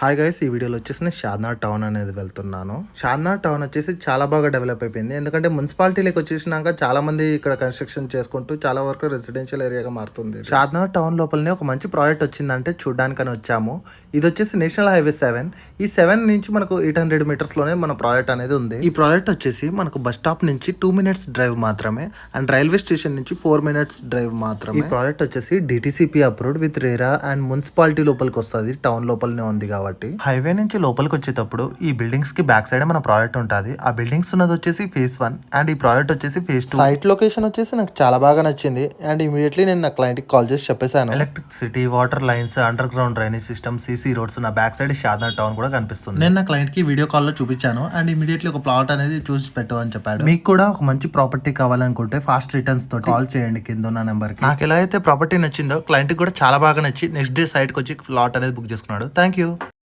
Hi guys, ఈ వీడియోలో వచ్చేసి నేను షాద్నగర్ టౌన్ అనేది వెళ్తున్నాను. షాద్నగర్ టౌన్ వచ్చేసి చాలా బాగా డెవలప్ అయిపోయింది. ఎందుకంటే మున్సిపాలిటీలోకి వచ్చేసినాక చాలా మంది ఇక్కడ కన్స్ట్రక్షన్ చేసుకుంటూ చాలా వరకు రెసిడెన్షియల్ ఏరియాగా మారుతుంది. షాద్నగర్ టౌన్ లోపలనే ఒక మంచి ప్రాజెక్ట్ వచ్చిందంటే చూడడానికని వచ్చాము. ఇది వచ్చేసి నేషనల్ హైవే 7. ఈ 7 నుంచి మనకు 800 మీటర్స్ లోనే మన ప్రాజెక్ట్ అనేది ఉంది. ఈ ప్రాజెక్ట్ వచ్చేసి మనకు బస్ స్టాప్ నుంచి 2 minutes డ్రైవ్ మాత్రమే అండ్ రైల్వే స్టేషన్ నుంచి 4 minutes డ్రైవ్ మాత్రమే. ఈ ప్రాజెక్ట్ వచ్చేసి DTCP approved with RERA and municipality లోపలికి వస్తుంది. టౌన్ లోపలనే ఉంది కాబట్టి హైవే నుంచి లోపలికి వచ్చేటప్పుడు ఈ బిల్డింగ్స్ కి బ్యాక్ సైడ్ మన ప్రాజెక్ట్ ఉంటుంది. ఆ బిల్డింగ్స్ ఉన్నది వచ్చేసి phase 1 అండ్ ఈ ప్రాజెక్ట్ వచ్చేసి phase 2. సైట్ లొకేషన్ వచ్చేసి నాకు చాలా బాగా నచ్చింది అండ్ ఇమీడియట్లీ నేను నా క్లయింట్ కి కాల్ చేసి చెప్పేశాను. Electricity, water lines, under ground drainage system, CC roads నా బ్యాక్ సైడ్ షాద్నగర్ టౌన్ కూడా కనిపిస్తుంది. నేను నా క్లయింట్ కి వీడియో కాల్ లో చూపించాను అండ్ ఇమీడియట్లీ ఒక ప్లాట్ అనేది చూసి పెట్టు అని చెప్పాడు. మీకు కూడా ఒక మంచి ప్రాపర్టీ కావాలనుకుంటే ఫాస్ట్ రిటర్న్స్ తోటి కాల్ చేయండి కింద ఉన్న నెంబర్ కి. నాకు ఎలా అయితే ప్రాపర్టీ నచ్చిందో క్లయింట్ కూడా చాలా బాగా నచ్చి నెక్స్ట్ డే సైట్ కి వచ్చి ప్లాట్ అనేది బుక్ చేసుకున్నాడు. Thank you.